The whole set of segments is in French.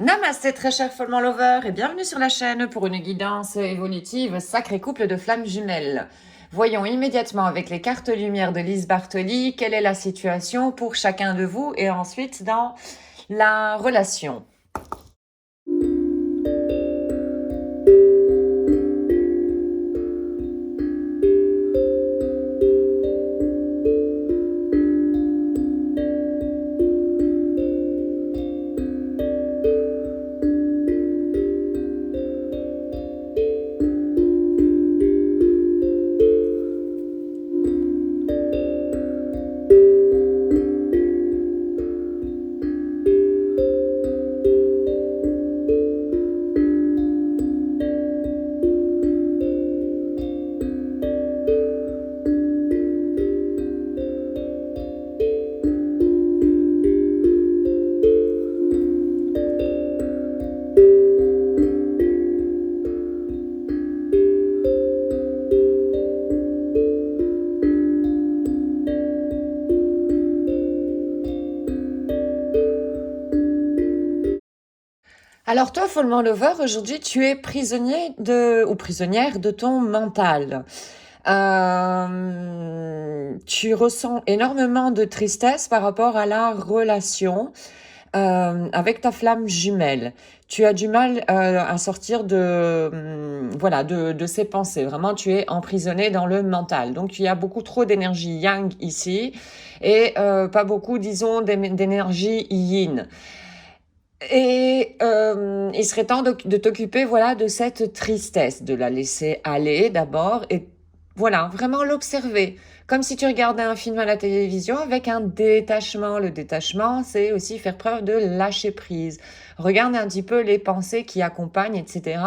Namasté très cher follement lover et bienvenue sur la chaîne pour une guidance évolutive sacré couple de flammes jumelles. Voyons immédiatement avec les cartes lumière de Lise Bartoli quelle est la situation pour chacun de vous et ensuite dans la relation. Alors toi, follement lover, aujourd'hui tu es prisonnier ou prisonnière de ton mental. Tu ressens énormément de tristesse par rapport à la relation avec ta flamme jumelle. Tu as du mal à sortir voilà, de ces pensées. Vraiment, tu es emprisonné dans le mental. Donc, il y a beaucoup trop d'énergie yang ici et pas beaucoup, disons, d'énergie yin. Et il serait temps de t'occuper, voilà, de cette tristesse, de la laisser aller d'abord et voilà, vraiment l'observer. Comme si tu regardais un film à la télévision avec un détachement. Le détachement, c'est aussi faire preuve de lâcher prise. Regarde un petit peu les pensées qui accompagnent, etc.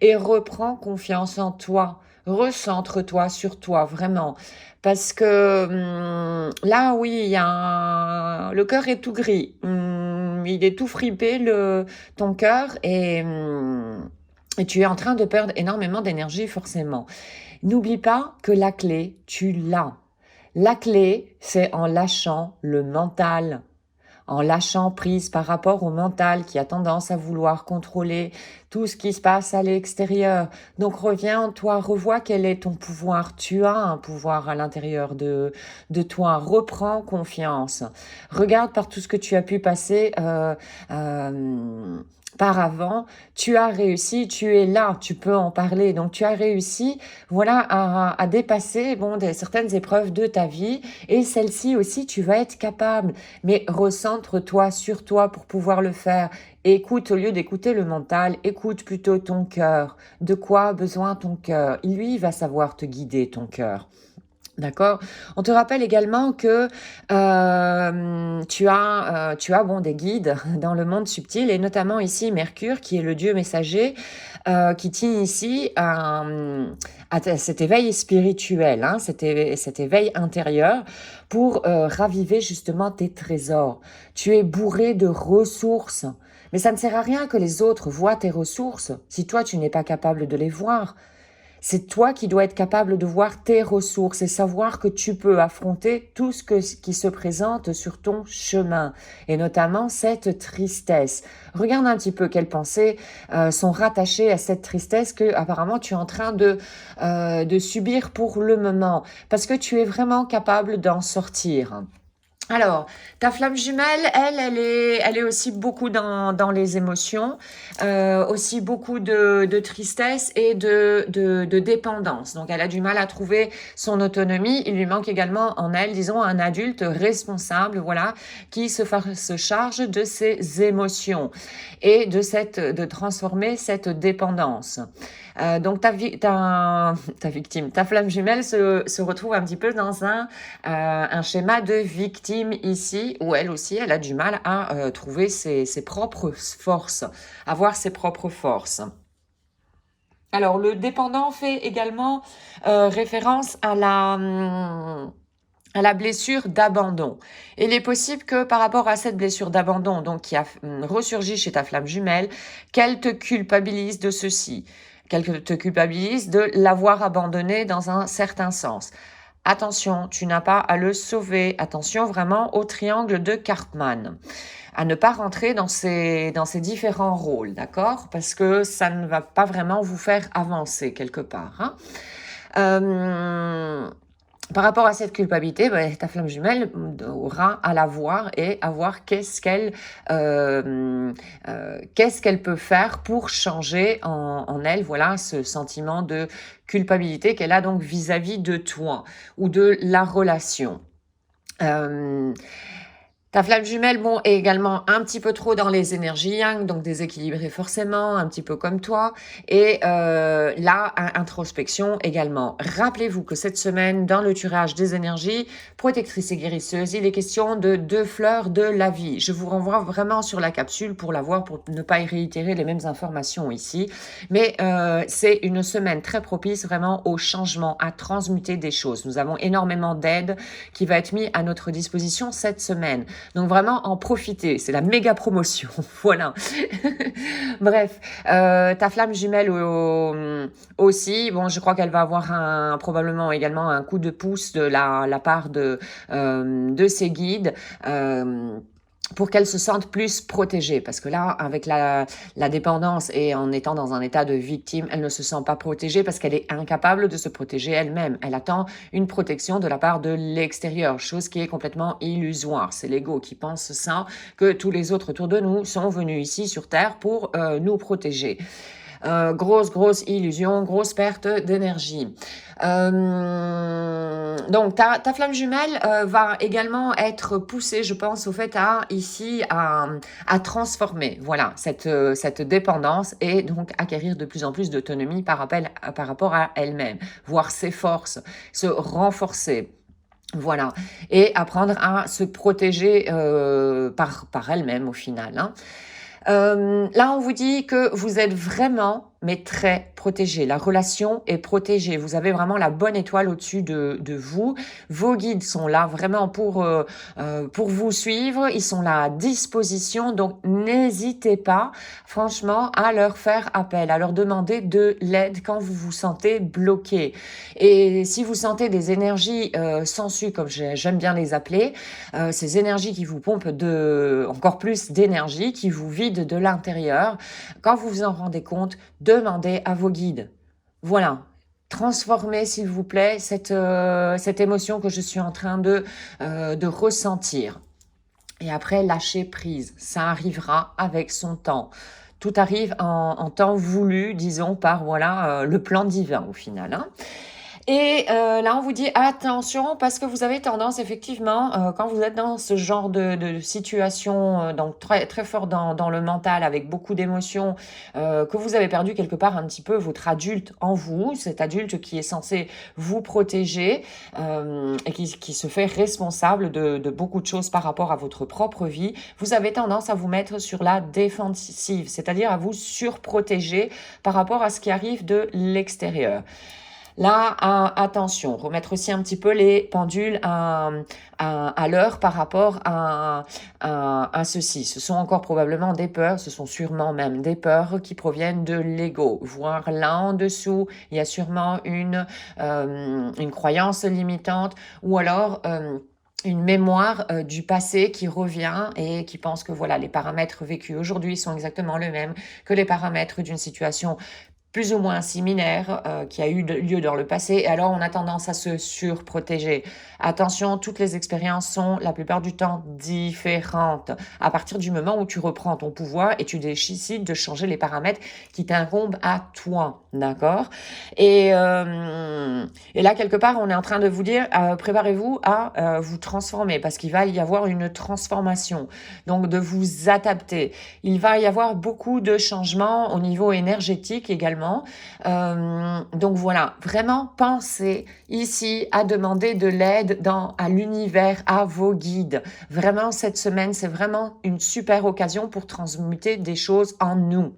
Et reprends confiance en toi. Recentre-toi sur toi, vraiment. Parce que là, oui, le cœur est tout gris. Il est tout fripé, ton cœur, et tu es en train de perdre énormément d'énergie, forcément. N'oublie pas que la clé, tu l'as. La clé, c'est en lâchant le mental, en lâchant prise par rapport au mental qui a tendance à vouloir contrôler tout ce qui se passe à l'extérieur. Donc reviens en toi, revois quel est ton pouvoir. Tu as un pouvoir à l'intérieur de toi. Reprends confiance. Regarde par tout ce que tu as pu passer par avant, tu as réussi, tu es là, tu peux en parler. Donc tu as réussi, voilà, à dépasser certaines épreuves de ta vie, et celle-ci aussi, tu vas être capable. Mais recentre-toi sur toi pour pouvoir le faire. Écoute, au lieu d'écouter le mental, écoute plutôt ton cœur. De quoi a besoin ton cœur? Lui, il va savoir te guider, ton cœur. D'accord. On te rappelle également que tu as des guides dans le monde subtil, et notamment ici Mercure, qui est le dieu messager, qui tient ici à cet éveil spirituel, hein, cet éveil intérieur, pour raviver justement tes trésors. Tu es bourré de ressources, mais ça ne sert à rien que les autres voient tes ressources si toi tu n'es pas capable de les voir. C'est toi qui dois être capable de voir tes ressources et savoir que tu peux affronter tout qui se présente sur ton chemin, et notamment cette tristesse. Regarde un petit peu quelles pensées sont rattachées à cette tristesse que apparemment tu es en train de subir pour le moment, parce que tu es vraiment capable d'en sortir. Alors, ta flamme jumelle, elle est aussi beaucoup dans les émotions, aussi beaucoup de tristesse et de dépendance. Donc, elle a du mal à trouver son autonomie. Il lui manque également en elle, disons, un adulte responsable, voilà, qui se charge de ses émotions et de transformer cette dépendance. Donc, ta victime, ta flamme jumelle se retrouve un petit peu dans un schéma de victime ici, où elle aussi, elle a du mal à trouver ses propres forces, avoir ses propres forces. Alors, le dépendant fait également référence à la blessure d'abandon. Il est possible que par rapport à cette blessure d'abandon, donc qui a ressurgi chez ta flamme jumelle, qu'elle te culpabilise de ceci, qu'elle te culpabilise de l'avoir abandonné dans un certain sens. attention, tu n'as pas à le sauver. Attention vraiment au triangle de Cartman. À ne pas rentrer dans ces différents rôles, d'accord? Parce que ça ne va pas vraiment vous faire avancer quelque part, hein. Par rapport à cette culpabilité, ta flamme jumelle aura à la voir et à voir qu'est-ce qu'elle peut faire pour changer en elle, voilà, ce sentiment de culpabilité qu'elle a donc vis-à-vis de toi ou de la relation. Ta flamme jumelle, bon, est également un petit peu trop dans les énergies yang, donc déséquilibrée forcément, un petit peu comme toi. Et là, introspection également. Rappelez-vous que cette semaine, dans le tirage des énergies, protectrice et guérisseuse, il est question de 2 fleurs de la vie. Je vous renvoie vraiment sur la capsule pour la voir, pour ne pas y réitérer les mêmes informations ici. Mais c'est une semaine très propice vraiment au changement, à transmuter des choses. Nous avons énormément d'aide qui va être mis à notre disposition cette semaine. Donc vraiment en profiter, c'est la méga promotion, voilà. Bref, ta flamme jumelle aussi, bon, je crois qu'elle va avoir probablement également un coup de pouce de la part de ses guides. Pour qu'elle se sente plus protégée. Parce que là, avec la dépendance et en étant dans un état de victime, elle ne se sent pas protégée parce qu'elle est incapable de se protéger elle-même. Elle attend une protection de la part de l'extérieur, chose qui est complètement illusoire. C'est l'ego qui pense ça, que tous les autres autour de nous sont venus ici sur Terre pour nous protéger. Grosse illusion, grosse perte d'énergie. Donc ta flamme jumelle va également être poussée, je pense, au fait à transformer, voilà, cette dépendance et donc acquérir de plus en plus d'autonomie par rapport à elle-même, voir ses forces, se renforcer. Voilà, et apprendre à se protéger par elle-même au final, hein. Là, on vous dit que vous êtes vraiment, mais très protégé. La relation est protégée. Vous avez vraiment la bonne étoile au-dessus de vous. Vos guides sont là vraiment pour vous suivre. Ils sont là à disposition. Donc, n'hésitez pas, franchement, à leur faire appel, à leur demander de l'aide quand vous vous sentez bloqué. Et si vous sentez des énergies sensues, comme j'aime bien les appeler, ces énergies qui vous pompent encore plus d'énergie, qui vous vident de l'intérieur, quand vous vous en rendez compte, demandez à vos guides. Voilà. Transformez, s'il vous plaît, cette émotion que je suis en train de ressentir. Et après, lâchez prise. Ça arrivera avec son temps. Tout arrive en temps voulu, disons, par voilà le plan divin au final, hein. Et là, on vous dit attention parce que vous avez tendance effectivement, quand vous êtes dans ce genre de situation, donc très très fort dans le mental avec beaucoup d'émotions, que vous avez perdu quelque part un petit peu votre adulte en vous, cet adulte qui est censé vous protéger et qui se fait responsable de beaucoup de choses par rapport à votre propre vie, vous avez tendance à vous mettre sur la défensive, c'est-à-dire à vous surprotéger par rapport à ce qui arrive de l'extérieur. Là, attention, remettre aussi un petit peu les pendules à l'heure par rapport à ceci. Ce sont encore probablement des peurs, ce sont sûrement même des peurs qui proviennent de l'ego. Voire là en dessous, il y a sûrement une croyance limitante ou alors une mémoire du passé qui revient et qui pense que voilà, les paramètres vécus aujourd'hui sont exactement les mêmes que les paramètres d'une situation plus ou moins similaire qui a eu lieu dans le passé. Et alors, on a tendance à se surprotéger. Attention, toutes les expériences sont la plupart du temps différentes. À partir du moment où tu reprends ton pouvoir et tu décides de changer les paramètres qui t'incombent à toi, d'accord ? Et là, quelque part, on est en train de vous dire, préparez-vous à vous transformer parce qu'il va y avoir une transformation. Donc, de vous adapter. Il va y avoir beaucoup de changements au niveau énergétique également. Donc voilà, vraiment pensez ici à demander de l'aide à l'univers, à vos guides. Vraiment, cette semaine, c'est vraiment une super occasion pour transmuter des choses en nous.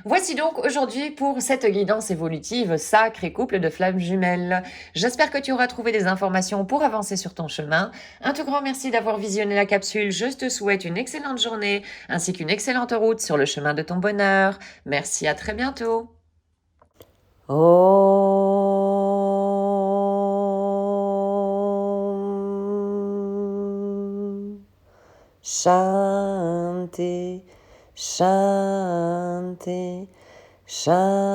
Voici donc aujourd'hui pour cette guidance évolutive Sacré couple de flammes jumelles. J'espère que tu auras trouvé des informations pour avancer sur ton chemin. Un tout grand merci d'avoir visionné la capsule. Je te souhaite une excellente journée ainsi qu'une excellente route sur le chemin de ton bonheur. Merci, à très bientôt. Oh. Shanti, Shanti, Shanti.